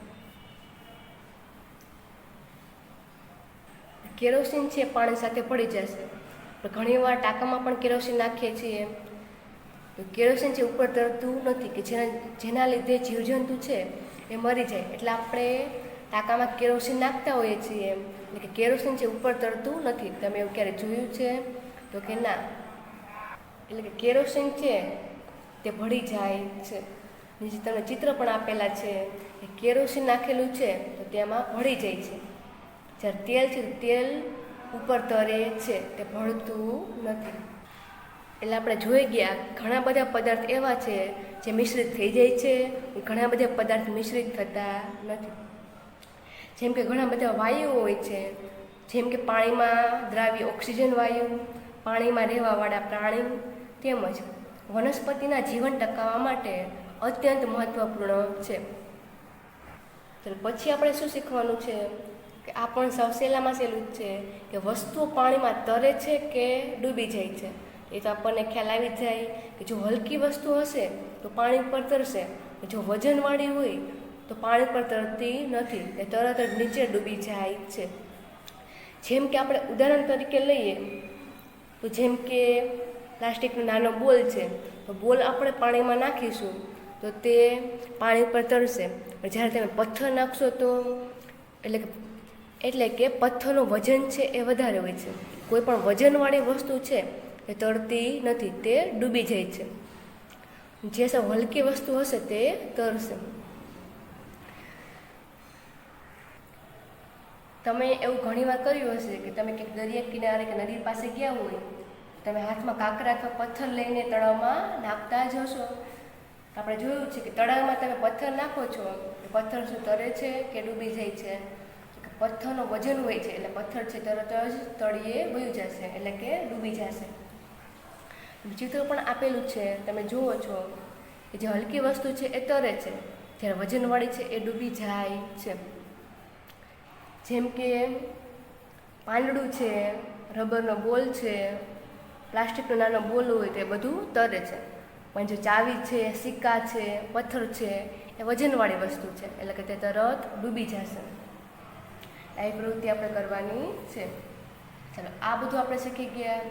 કેરોસીન છે પાણી સાથે ભળી જશે. ઘણી વાર ટાંકામાં પણ કેરોસીન નાખીએ છીએ તો કેરોસીન છે ઉપર તરતું નથી કે જેના લીધે જીવજંતુ છે એ મરી જાય. એટલે આપણે ટાંકામાં કેરોસીન નાખતા હોઈએ છીએ એટલે કે કેરોસીન છે ઉપર તરતું નથી. તમે એવું ક્યારે જોયું છે? તો કે ના. એટલે કે કેરોસીન છે તે ભળી જાય છે. નીચે તમને ચિત્ર પણ આપેલા છે કે કેરોસીન નાખેલું છે તો તેમાં ભળી જાય છે. જ્યારે તેલ છે તેલ ઉપર તરે છે, તે ભળતું નથી. એટલે આપણે જોઈ ગયા ઘણા બધા પદાર્થ એવા છે જે મિશ્રિત થઈ જાય છે, ઘણા બધા પદાર્થ મિશ્રિત થતા નથી. જેમ કે ઘણા બધા વાયુઓ હોય છે, જેમ કે પાણીમાં દ્રાવ્ય ઓક્સિજન વાયુ, પાણીમાં રહેવાવાળા પ્રાણી તેમજ વનસ્પતિના જીવન ટકાવવા માટે અત્યંત મહત્વપૂર્ણ છે. ચાલો પછી આપણે શું શીખવાનું છે કે આ પણ સૌ સહેલામાં સહેલું જ છે કે વસ્તુઓ પાણીમાં તરે છે કે ડૂબી જાય છે. એ તો આપણને ખ્યાલ આવી જ જાય કે જો હલકી વસ્તુ હશે તો પાણી પર તરશે, જો વજનવાળી હોય તો પાણી પર તરતી નથી, એ તરત જ નીચે ડૂબી જાય છે. જેમ કે આપણે ઉદાહરણ તરીકે લઈએ તો જેમ કે પ્લાસ્ટિકનો નાનો બોલ છે, તો બોલ આપણે પાણીમાં નાખીશું તો તે પાણી પર તરશે. પણ જ્યારે તમે પથ્થર નાખશો તો એટલે કે પથ્થરનું વજન છે એ વધારે હોય છે. કોઈ પણ વજનવાળી વસ્તુ છે એ તરતી નથી, તે ડૂબી જાય છે. જે સૌ હલકી વસ્તુ હશે તે તરશે. તમે એવું ઘણીવાર કર્યું હશે કે તમે ક્યાંક દરિયા કિનારે કે નદી પાસે ગયા હોય, તમે હાથમાં કાંકરા અથવા પથ્થર લઈને તળાવમાં નાખતા જ હશો. આપણે જોયું છે કે તળાવમાં તમે પથ્થર નાખો છો, પથ્થર શું તરે છે કે ડૂબી જાય છે? પથ્થરનો વજન હોય છે એટલે પથ્થર છે તરત જ તળિયે વયું જશે, એટલે કે ડૂબી જશે. ચિત્ર પણ આપેલું છે, તમે જુઓ છો કે જે હલકી વસ્તુ છે એ તરે છે, જ્યારે વજનવાળી છે એ ડૂબી જાય છે. જેમ કે પાંદડું છે, રબરનો બોલ છે, પ્લાસ્ટિકનો નાનો બોલ હોય તે બધું તરે છે. પણ જો ચાવી છે, સિક્કા છે, પથ્થર છે એ વજનવાળી વસ્તુ છે, એટલે કે તે તરત ડૂબી જશે. આ પ્રવૃત્તિ આપણે કરવાની છે. ચાલો, આ બધું આપણે શીખી ગયા.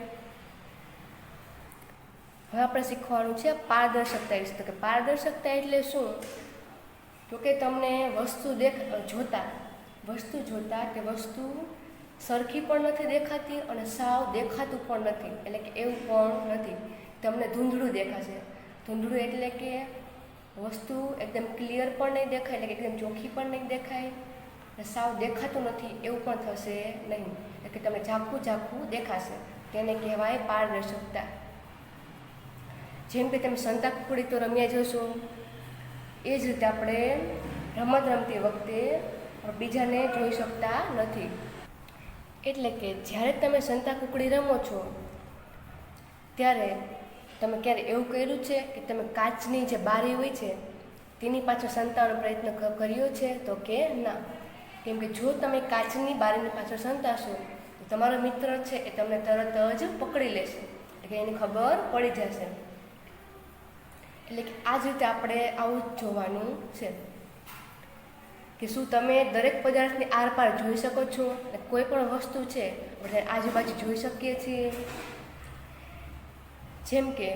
હવે આપણે શીખવાનું છે પારદર્શકતા વિશે. તો કે પારદર્શકતા એટલે શું? તો કે તમને વસ્તુ જોતા કે વસ્તુ સરખી પણ નથી દેખાતી અને સાવ દેખાતું પણ નથી, એટલે કે એવું પણ નથી. તમને ધૂંધળું દેખાશે. ધૂંધળું એટલે કે વસ્તુ એકદમ ક્લિયર પણ નહીં દેખાય, એટલે કે એકદમ ચોખ્ખી પણ નહીં દેખાય અને સાવ દેખાતું નથી એવું પણ થશે નહીં, એટલે કે તમને ઝાંખું દેખાશે. તેને કહેવાય પારદર્શકતા. જેમ કે તમે સંતાકુકડી તો રમ્યા જશો, એ જ રીતે આપણે રમત રમતી વખતે બીજાને જોઈ શકતા નથી. એટલે કે જ્યારે તમે સંતાકુકડી રમો છો ત્યારે તમે ક્યારે એવું કર્યું છે કે તમે કાચની જે બારી હોય છે તેની પાછળ સંતાવાનો પ્રયત્ન કર્યો છે? તો કે ના. કેમ કે જો તમે કાચની બારીની પાછળ સંતાશો તો તમારો મિત્ર છે એ તમને તરત જ પકડી લેશે, એટલે કે એની ખબર પડી જશે. એટલે કે આ જ રીતે આપણે આવું જ જોવાનું છે કે શું તમે દરેક પદાર્થની આરપાર જોઈ શકો છો? કોઈ પણ વસ્તુ છે આપણે આજુબાજુ જોઈ શકીએ છીએ. જેમ કે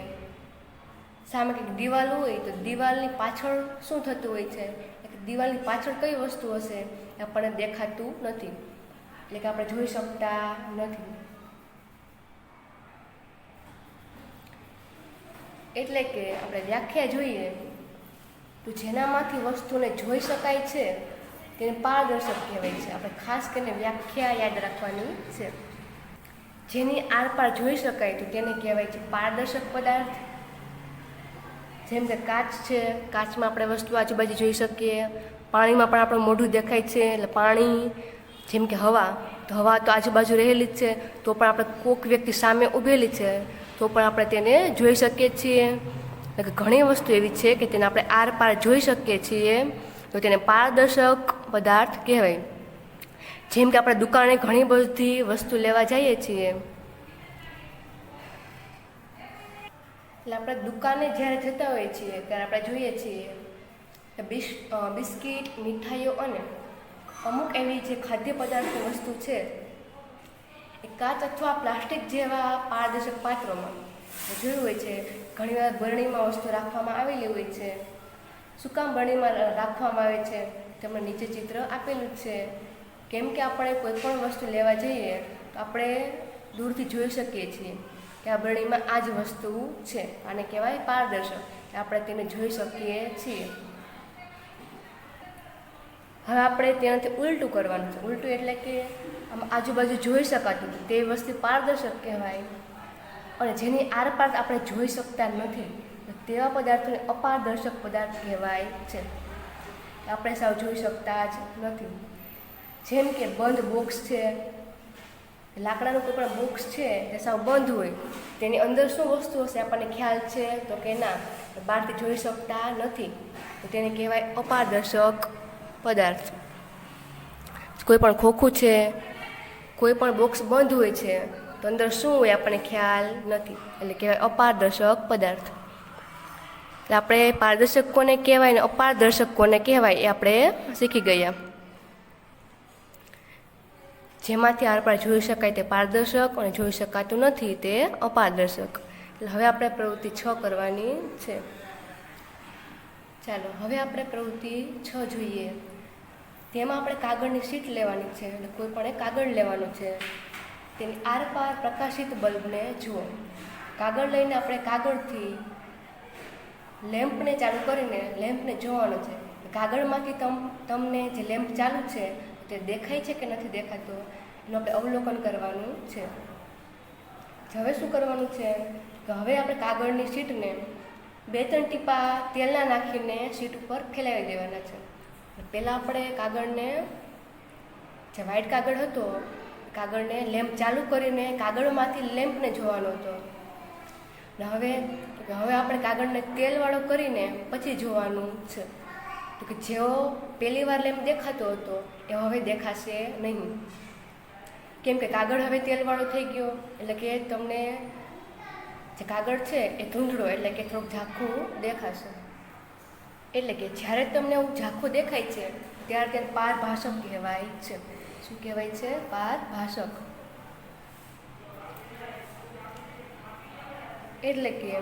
સામે કંઈક દિવાલ હોય તો દિવાલની પાછળ શું થતું હોય છે? દિવાલની પાછળ કઈ વસ્તુ હશે એ આપણને દેખાતું નથી, એટલે કે આપણે જોઈ શકતા નથી. એટલે કે આપણે વ્યાખ્યા જોઈએ તો જેનામાંથી વસ્તુને જોઈ શકાય છે તેને પારદર્શક કહેવાય છે. આપણે ખાસ કરીને વ્યાખ્યા યાદ રાખવાની છે. જેની આરપાર જોઈ શકાય તો તેને કહેવાય છે પારદર્શક પદાર્થ. જેમ કે કાચ છે, કાચમાં આપણે વસ્તુ આજુબાજુ જોઈ શકીએ. પાણીમાં પણ આપણું મોઢું દેખાય છે, એટલે પાણી. જેમ કે હવા, તો હવા તો આજુબાજુ રહેલી જ છે, તો પણ આપણે કોઈક વ્યક્તિ સામે ઊભેલી છે તો પણ આપણે તેને જોઈ શકીએ છીએ. એટલે કે ઘણી વસ્તુ એવી છે કે તેને આપણે આરપાર જોઈ શકીએ છીએ, તો તેને પારદર્શક પદાર્થ કહેવાય. જેમ કે આપણે દુકાને ઘણી બધી વસ્તુ લેવા જઈએ છીએ, એટલે આપણે દુકાને જ્યારે જતા હોઈએ છીએ ત્યારે આપણે જોઈએ છીએ કે બિસ્કિટ, મીઠાઈઓ અને અમુક એવી જે ખાદ્ય પદાર્થની વસ્તુ છે એ કાચ અથવા પ્લાસ્ટિક જેવા પારદર્શક પાત્રોમાં જોયું હોય છે. ઘણીવાર બરણીમાં વસ્તુ રાખવામાં આવેલી હોય છે. શું કામ બરણીમાં રાખવામાં આવે છે? તેમાં નીચે ચિત્ર આપેલું છે. કેમ કે આપણે કોઈ પણ વસ્તુ લેવા જઈએ તો આપણે દૂરથી જોઈ શકીએ છીએ કે આ બરણીમાં આ જ વસ્તુ છે. આને કહેવાય પારદર્શક, આપણે તેને જોઈ શકીએ છીએ. હવે આપણે તેનાથી ઉલટું કરવાનું છે. ઉલટું એટલે કે આમ આજુબાજુ જોઈ શકાતું તે વસ્તુ પારદર્શક કહેવાય, અને જેની આરપાર આપણે જોઈ શકતા નથી તેવા પદાર્થોને અપારદર્શક પદાર્થ કહેવાય છે. આપણે સાવ જોઈ શકતા જ નથી. જેમ કે બંધ બોક્સ છે, લાકડાનું કોઈ પણ બોક્સ છે તે સાવ બંધ હોય, તેની અંદર શું વસ્તુ હશે આપણને ખ્યાલ છે? તો કે ના, બહારથી જોઈ શકતા નથી, તો તેને કહેવાય અપારદર્શક પદાર્થ. કોઈ પણ ખોખું છે, કોઈ પણ બોક્સ બંધ હોય છે તો અંદર શું હોય આપણને ખ્યાલ નથી, એટલે કહેવાય અપારદર્શક પદાર્થ. એટલે આપણે પારદર્શક કોને કહેવાય ને અપારદર્શક કોને કહેવાય એ આપણે શીખી ગયા. જેમાંથી આરપાર જોઈ શકાય તે પારદર્શક અને જોઈ શકાતું નથી તે અપારદર્શક. એટલે હવે આપણે પ્રવૃત્તિ 6 કરવાની છે. ચાલો હવે આપણે પ્રવૃત્તિ 6 જોઈએ. તેમાં આપણે કાગળની શીટ લેવાની છે, એટલે કોઈ પણ કાગળ લેવાનું છે. તેની આરપાર પ્રકાશિત બલ્બને જુઓ. કાગળ લઈને આપણે કાગળથી લેમ્પને ચાલુ કરીને લેમ્પને જોવાનો છે. કાગળમાંથી તમને જે લેમ્પ ચાલુ છે તે દેખાય છે કે નથી દેખાતો એનું આપણે અવલોકન કરવાનું છે. હવે શું કરવાનું છે કે હવે આપણે કાગળની શીટને 2-3 ટીપા તેલના નાખીને શીટ ઉપર ફેલાવી દેવાના છે. પહેલાં આપણે કાગળને, જે વ્હાઈટ કાગળ હતો, કાગળને લેમ્પ ચાલુ કરીને કાગળમાંથી લેમ્પને જોવાનો હતો. હવે આપણે કાગળને તેલવાળો કરીને પછી જોવાનું છે. તો કે જેવો પહેલી વાર લેમ્પ દેખાતો હતો એ હવે દેખાશે નહીં, કેમ કે કાગળ હવે તેલવાળો થઈ ગયો. એટલે કે તમને જે કાગળ છે એ ધૂંધળો, એટલે કે થોડુંક ઝાંખું દેખાશે. એટલે કે જ્યારે તમને એવું ઝાંખું દેખાય છે ત્યારે તેને પારભાષક કહેવાય છે. શું કહેવાય છે? પારભાષક. એટલે કે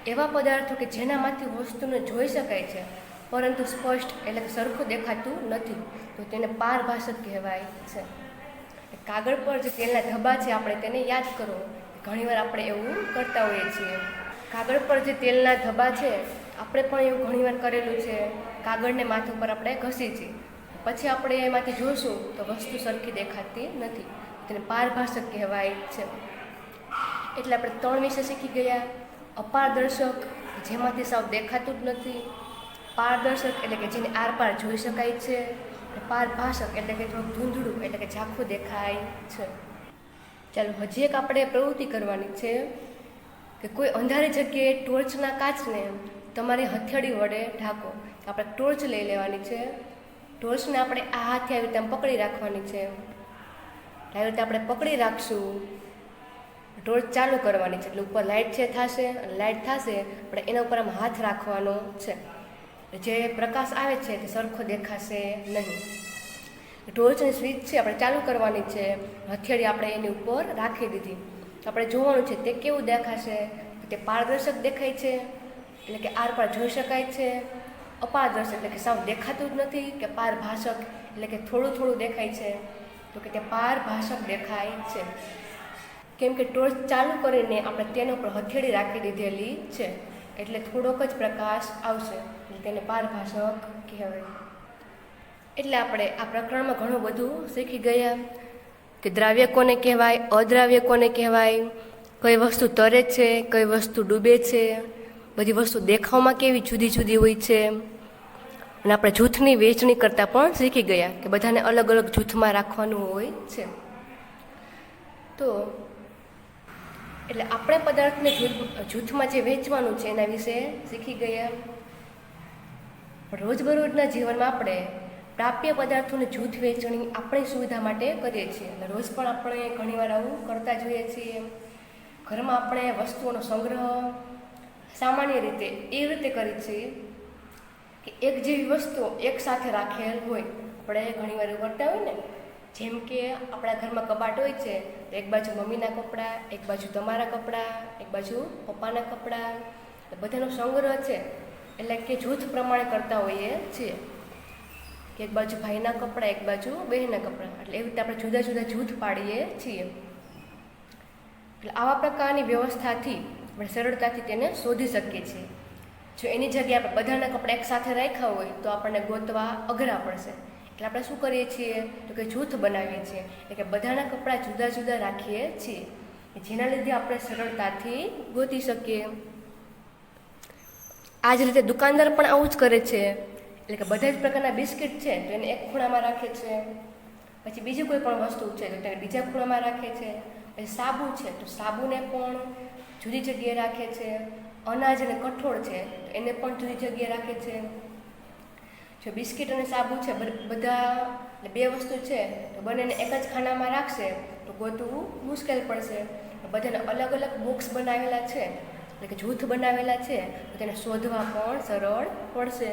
એવા પદાર્થો કે જેનામાંથી વસ્તુને જોઈ શકાય છે પરંતુ સ્પષ્ટ એટલે કે સરખું દેખાતું નથી, તો તેને પારભાષક કહેવાય છે. કાગળ પર જે તેલના ધબ્બા છે આપણે તેને યાદ કરો. ઘણીવાર આપણે એવું કરતા હોઈએ છીએ. કાગળ પર જે તેલના ધબ્બા છે આપણે પણ એવું ઘણીવાર કરેલું છે. કાગળને માથા પર આપણે ઘસી છીએ, પછી આપણે એમાંથી જોશું તો વસ્તુ સરખી દેખાતી નથી, તેને પારભાષક કહેવાય છે. એટલે આપણે 3 વિશે શીખી ગયા. અપારદર્શક, જેમાંથી સાવ દેખાતું જ નથી. પારદર્શક એટલે કે જેને આરપાર જોઈ શકાય છે. પારભાષક એટલે કે થોડુંક ધૂંધળું એટલે કે ઝાંખું દેખાય છે. ચાલો હજી એક આપણે પ્રવૃત્તિ કરવાની છે કે કોઈ અંધારી જગ્યાએ ટોર્ચના કાચને તમારી હથેળી વડે ઢાંકો. આપણે ટોર્ચ લઈ લેવાની છે. ટોર્ચને આપણે આ હાથે આવી રીતે પકડી રાખવાની છે. આવી રીતે આપણે પકડી રાખશું. ટોર્ચ ચાલુ કરવાની છે એટલે ઉપર લાઇટ છે થશે, અને લાઇટ થશે આપણે એના ઉપર આમ હાથ રાખવાનો છે. જે પ્રકાશ આવે છે તે સરખો દેખાશે નહીં. ટોર્ચની સ્વિચ છે આપણે ચાલુ કરવાની છે. હથેળી આપણે એની ઉપર રાખી દીધી. આપણે જોવાનું છે તે કેવું દેખાશે. તે પારદર્શક દેખાય છે એટલે કે આરપાર જોઈ શકાય છે. અપારદર્શક એટલે કે સાવ દેખાતું જ નથી. કે પારભાષક એટલે કે થોડું થોડું દેખાય છે, તો કે તે પારભાષક દેખાય છે. કેમ કે ટોર્ચ ચાલુ કરીને આપણે તેના ઉપર હથેળી રાખી દીધેલી છે એટલે થોડોક જ પ્રકાશ આવશે, તેને પારભાષક કહેવાય. એટલે આપણે આ પ્રકરણમાં ઘણું બધું શીખી ગયા કે દ્રાવ્ય કોને કહેવાય, અદ્રાવ્ય કોને કહેવાય, કઈ વસ્તુ તરે છે, કઈ વસ્તુ ડૂબે છે, બધી વસ્તુ દેખાવમાં કેવી જુદી જુદી હોય છે. અને આપણે જૂથની વહેંચણી કરતાં પણ શીખી ગયા કે બધાને અલગ અલગ જૂથમાં રાખવાનું હોય છે. તો એટલે આપણે પદાર્થને જૂથમાં જે વહેંચવાનું છે એના વિશે શીખી ગયા. રોજબરોજના જીવનમાં આપણે પ્રાપ્ય પદાર્થોની જૂથ વહેંચણી આપણી સુવિધા માટે કરીએ છીએ. અને રોજ પણ આપણે ઘણીવાર આવું કરતા જોઈએ છીએ. ઘરમાં આપણે વસ્તુઓનો સંગ્રહ સામાન્ય રીતે એ રીતે કરીએ છીએ કે એક જેવી વસ્તુઓ એક સાથે રાખેલ હોય. આપણે ઘણીવાર એવું કરતા હોય ને, જેમ કે આપણા ઘરમાં કબાટ હોય છે તો એક બાજુ મમ્મીના કપડાં, એક બાજુ તમારા કપડાં, એક બાજુ પપ્પાના કપડાં, બધાનો સંગ્રહ છે એટલે કે જૂથ પ્રમાણે કરતા હોઈએ છીએ કે એક બાજુ ભાઈના કપડાં, એક બાજુ બહેનના કપડાં, એટલે એવી રીતે આપણે જુદા જુદા જૂથ પાડીએ છીએ. એટલે આવા પ્રકારની વ્યવસ્થાથી આપણે સરળતાથી તેને શોધી શકીએ છીએ. જો એની જગ્યાએ આપણે બધાના કપડાં એક સાથે રાખ્યા હોય તો આપણને ગોતવા અઘરા પડશે. એટલે આપણે શું કરીએ છીએ તો કે જૂથ બનાવીએ છીએ, એટલે કે બધાના કપડાં જુદા જુદા રાખીએ છીએ, જેના લીધે આપણે સરળતાથી ગોતી શકીએ. આ જ રીતે દુકાનદાર પણ આવું જ કરે છે. એટલે કે બધા જ પ્રકારના બિસ્કિટ છે તો એને એક ખૂણામાં રાખે છે, પછી બીજી કોઈ પણ વસ્તુ છે તો તેને બીજા ખૂણામાં રાખે છે. પછી સાબુ છે તો સાબુને પણ જુદી જગ્યાએ રાખે છે. અનાજ અને કઠોળ છે તો એને પણ જુદી જગ્યાએ રાખે છે. જો બિસ્કિટ અને સાબુ છે બધા બે વસ્તુ છે તો બંનેને એક જ ખાનામાં રાખશે તો ગોતવું મુશ્કેલ પડશે. બધાને અલગ અલગ બોક્સ બનાવેલા છે એટલે કે જૂથ બનાવેલા છે તો તેને શોધવા પણ સરળ પડશે.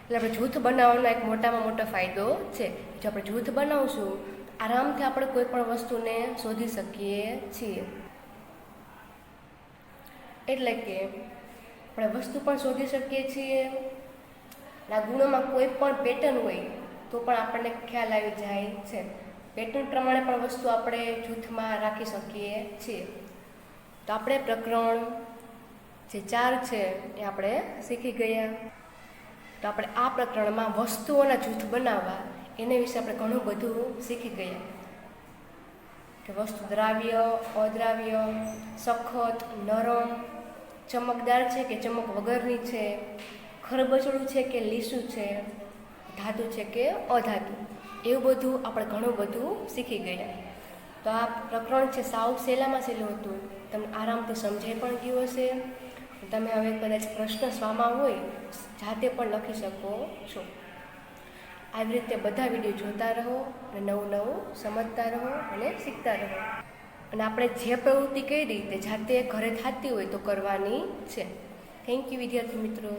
એટલે આપણે જૂથ બનાવવાનો એક મોટામાં મોટો ફાયદો છે. જો આપણે જૂથ બનાવશું આરામથી આપણે કોઈ પણ વસ્તુને શોધી શકીએ છીએ. એટલે કે આપણે વસ્તુ પણ શોધી શકીએ છીએ. આ ગુણોમાં કોઈ પણ પેટર્ન હોય તો પણ આપણને ખ્યાલ આવી જાય છે. પેટર્ન પ્રમાણે પણ વસ્તુ આપણે જૂથમાં રાખી શકીએ છીએ. તો આપણે પ્રકરણ જે 4 છે એ આપણે શીખી ગયા. તો આપણે આ પ્રકરણમાં વસ્તુઓના જૂથ બનાવવા એને વિશે આપણે ઘણું બધું શીખી ગયા કે વસ્તુ દ્રાવ્ય, અદ્રાવ્ય, સખત, નરમ, ચમકદાર છે કે ચમક વગરની છે, ખરબચડું છે કે લીસું છે, ધાતુ છે કે અધાતુ, એવું બધું આપણે ઘણું બધું શીખી ગયા. તો આ પ્રકરણ છે સાવ સહેલામાં સહેલું હતું, તમને આરામથી સમજાઈ પણ ગયું હશે. તમે હવે કદાચ પ્રશ્ન સ્વામાં હોય જાતે પણ લખી શકો છો. આવી રીતે બધા વિડીયો જોતા રહો અને નવું નવું સમજતા રહો અને શીખતા રહો. અને આપણે જે પ્રવૃત્તિ કરી તે જાતે ઘરે થતી હોય તો કરવાની છે. થેન્ક યુ વિદ્યાર્થી મિત્રો.